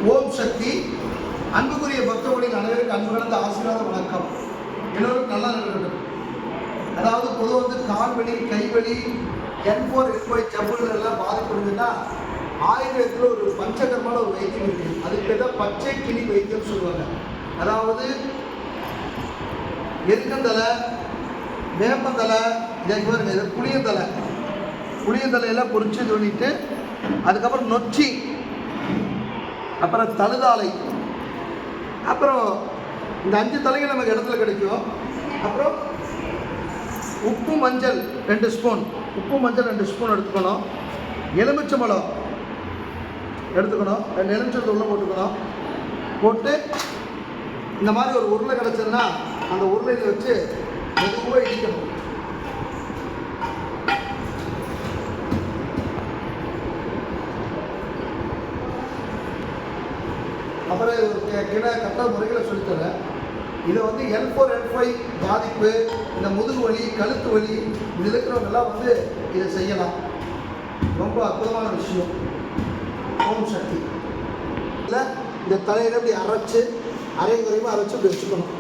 ஓம் சக்தி. அன்புக்குரிய பக்தர்களின் அனைவருக்கு அன்பு கலந்த ஆசீர்வாத வணக்கம். எல்லோருக்கும் நல்லா இருக்கட்டும். அதாவது பொதுவாக வந்து கால்வலி, கைவலி, N4 N5 ஜப்புகள் எல்லாம் பாதிப்படுதுன்னா ஆயுர்வேதத்தில் ஒரு பஞ்சகர்மான ஒரு வைத்தியம் இருக்குது. அதுக்கு பேர் தான் பச்சை கிளி வைத்தியம் சொல்லுவாங்க. அதாவது எருக்கந்தலை, வேப்பந்தலை, இதை புளியந்தலையெல்லாம் பொறிச்சு சொல்லிட்டு அதுக்கப்புறம் நொச்சி, அப்புறம் தழுதாலை, அப்புறம் இந்த 5 தலைகள் நமக்கு இடத்துல கிடைக்கும். அப்புறம் உப்பு மஞ்சள் 2 ஸ்பூன் எடுத்துக்கணும். எலுமிச்சம்பழம் எடுத்துக்கணும். 2 எலுமிச்சம்பழம் உள்ள போட்டுக்கணும். போட்டு இந்த மாதிரி ஒரு உருளை கிடச்சதுன்னா அந்த உருளையில் வச்சு மெதுவாக இடிக்கணும். அப்புறம் கரெக்டாக முறைகளை சொல்லித்தரேன். இதை வந்து N4 N5 பாதிப்பு, இந்த முதுகு வலி, கழுத்து வலி, இதில் இருக்கிறவங்கெல்லாம் வந்து இதை செய்யலாம். ரொம்ப அற்புதமான விஷயம். ஓம் சக்தி. இல்லை இந்த தலையில் இப்படி அரைச்சி குறைவாக அரைச்சி இப்படி வச்சுக்கணும்.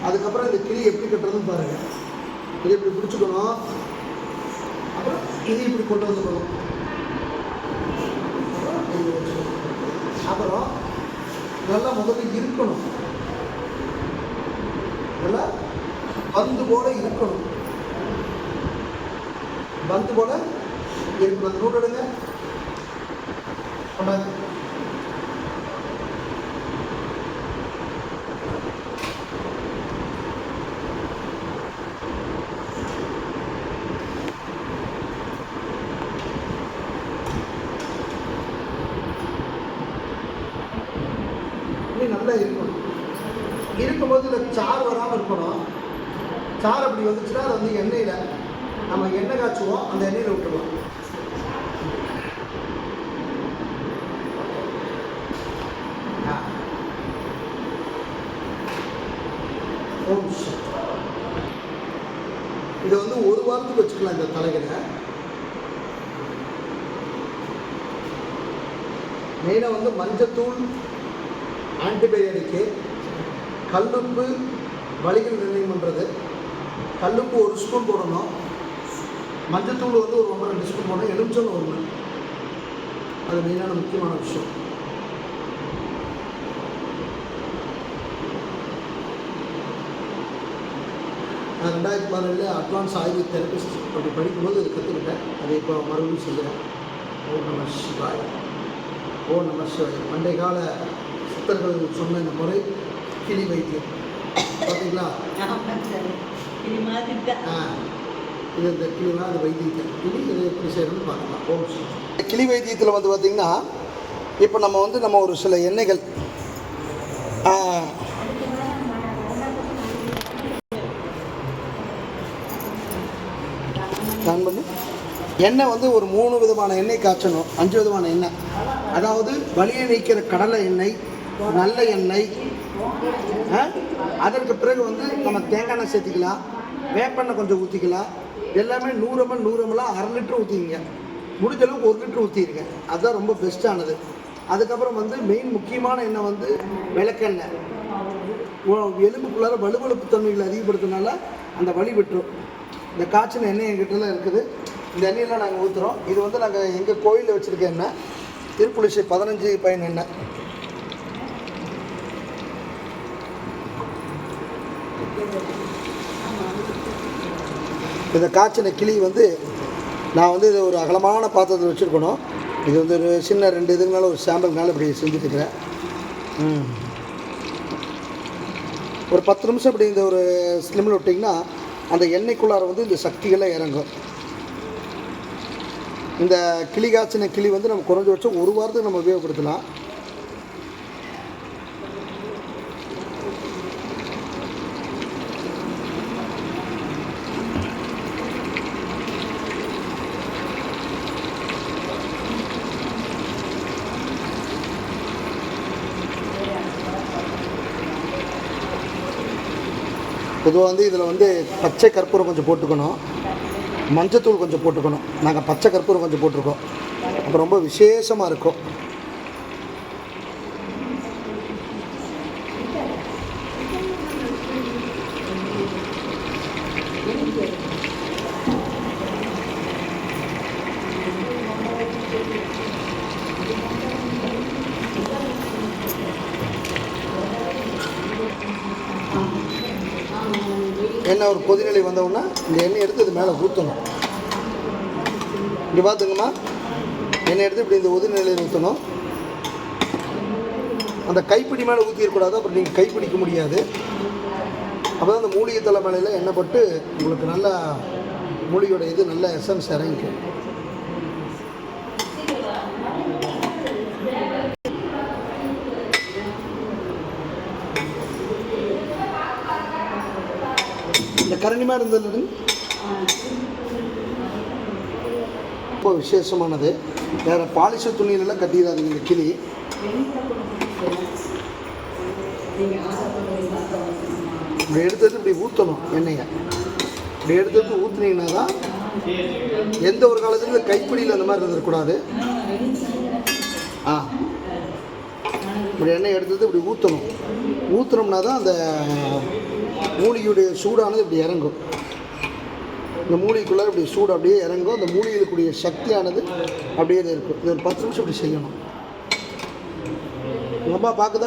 அதுக்கப்புறம் இந்த கிளி எப்படி கட்டுறதுன்னு பாருங்கள். கிளி இப்படி பிடிச்சிக்கணும். அப்புறம் கிளி இப்படி கொண்டு வந்துக்கணும். அப்புறம் நல்லா முதல்ல இருக்கணும். நல்லா பந்து போல இருக்கணும். அந்த நூல் எடுங்க. நல்லா இருக்கணும். இருக்கும்போது இதில் சாறு வராமல் இருக்கணும். சாறு அப்படி வந்துச்சுன்னா அது வந்து எண்ணெயில் நம்ம எண்ணெய் காய்ச்சுவோம், அந்த எண்ணெயில் விட்டுருவோம். இதை வந்து 1 வாரத்துக்கு வச்சுக்கலாம். இந்த தலைகளை மெயினாக வந்து மஞ்சத்தூள் ஆன்டிபயோட்டிக்கு, கல்லுப்பு வலிகள் நிர்ணயம் பண்ணுறது. கல்லுப்பு 1 ஸ்பூன் போடணும். மஞ்சத்தூள் வந்து ஒரு 1-2 ஸ்பூன் போடணும். எலுமிச்சம்பழம் 1. அது மெயினான முக்கியமான விஷயம். நான் 2017 அட்வான்ஸ் ஆயுர்வேத தெரபிஸ்ட் அப்படி படிக்கும்போது அது கற்றுக்கிட்டேன். அதை இப்போ மறுபடியும் செய்கிறேன். ஓம் நம சிவாய. ஓம் நம சிவாய. பண்டைய கால சித்தர்கள் சொன்ன இந்த முறை கிளி வைத்தியம் பார்த்தீங்களா? இது இந்த கிளினா அது வைத்தியத்தை கிளி இதை எப்படி செய்யணும்னு பார்க்கலாம். ஓம் கிளி வைத்தியத்தில் வந்து பார்த்திங்கன்னா இப்போ நம்ம ஒரு சில எண்ணெய்கள் எண்ணெய் வந்து ஒரு 3 விதமான எண்ணெய் காய்ச்சணும். 5 விதமான எண்ணெய். அதாவது வலியை நீக்கிற கடலை எண்ணெய், நல்ல எண்ணெய். அதற்கு பிறகு வந்து நம்ம தேங்காய் எண்ணெய் சேர்த்திக்கலாம், வேப்பெண்ணெய் கொஞ்சம் ஊற்றிக்கலாம். எல்லாமே 100 ml 1/2 லிட்டர் ஊற்றிங்க. முடிஞ்ச அளவுக்கு 1 லிட்டர் ஊற்றிடுங்க. அதுதான் ரொம்ப பெஸ்ட்டானது. அதுக்கப்புறம் வந்து மெயின் முக்கியமான எண்ணெய் வந்து விளக்கெண்ணெய். எலும்புக்குள்ளார வலுவழுப்பு தன்மைகளை அதிகப்படுத்தினால அந்த வலி விட்டுரும். இந்த காய்ச்சின எண்ணெய் எங்கிட்டலாம் இருக்குது. இந்த எண்ணெயெல்லாம் நாங்கள் ஊற்றுறோம். இது வந்து நாங்கள் எங்கள் கோயிலில் வச்சுருக்க எண்ணெய், திருப்புளிசை 15 பயன் எண்ணெய். இந்த காய்ச்சின கிளி வந்து நான் வந்து இது ஒரு அகலமான பாத்திரத்தில் வச்சுருக்கணும். இது வந்து ஒரு சின்ன 2 இதுனால ஒரு சாம்பிள்னால இப்படி செஞ்சுட்டுருக்கிறேன். ஒரு 10 நிமிஷம் இப்படி இந்த ஒரு ஸ்லிம்மில் விட்டிங்கன்னா அந்த எண்ணெய்க்குள்ளார வந்து இந்த சக்திகள்லாம் இறங்கும். இந்த கிளி காய்ச்சின கிளி வந்து நம்ம குறைஞ்சபட்சம் 1 வாரத்துக்கு நம்ம உபயோகப்படுத்தலாம். பொதுவாக வந்து இதில் வந்து பச்சை கற்பூரம் கொஞ்சம் போட்டுக்கணும், மஞ்சத்தூள் கொஞ்சம் போட்டுக்கணும். நாங்கள் பச்சை கற்பூரம் கொஞ்சம் போட்டிருக்கோம். அப்போ ரொம்ப விசேஷமாக இருக்கும். எண்ணெய் ஒரு கொதிநிலை வந்தவுடனே இந்த எண்ணெய் எடுத்து இது மேலே ஊற்றணும். இங்கே பார்த்துங்கம்மா, எண்ணெய் எடுத்து இப்படி இந்த உதிரி நிலையில் ஊற்றணும். அந்த கைப்பிடி மேலே ஊற்றிடக்கூடாது, அப்புறம் நீங்கள் கைப்பிடிக்க முடியாது. அப்போ தான் அந்த மூலிகை தலை மேலையில் எண்ணெய் பட்டு உங்களுக்கு நல்லா மூலிகையோட இது நல்ல எசன்ஸ் இறங்கிக்கும். இந்த கரண்டிமா இருந்தது ரொம்ப விசேஷமானது. வேறு பாலிஷ துணியிலெல்லாம் கட்டிடாதீங்க இந்த கிளி. இப்படி எடுத்து இப்படி ஊற்றணும் எண்ணெயை. இப்படி எடுத்து ஊற்றுனீங்கன்னா தான் எந்த ஒரு காலத்துலையும் இந்த கைப்பிடியில் அந்த மாதிரி இருந்துடக்கூடாது. இப்படி எண்ணெய் எடுத்து இப்படி ஊற்றணும். ஊற்றுனோம்னா தான் அந்த மூலிகையுடைய சூடானது இப்படி இறங்கும். இந்த மூலிகைக்குள்ளே இப்படி சூடு அப்படியே இறங்கும். அந்த மூலிகைக்குரிய சக்தியானது அப்படியே இருக்கும். இது ஒரு 10 நிமிஷம் இப்படி செய்யணும். உங்கள் அம்மா பார்க்குதா?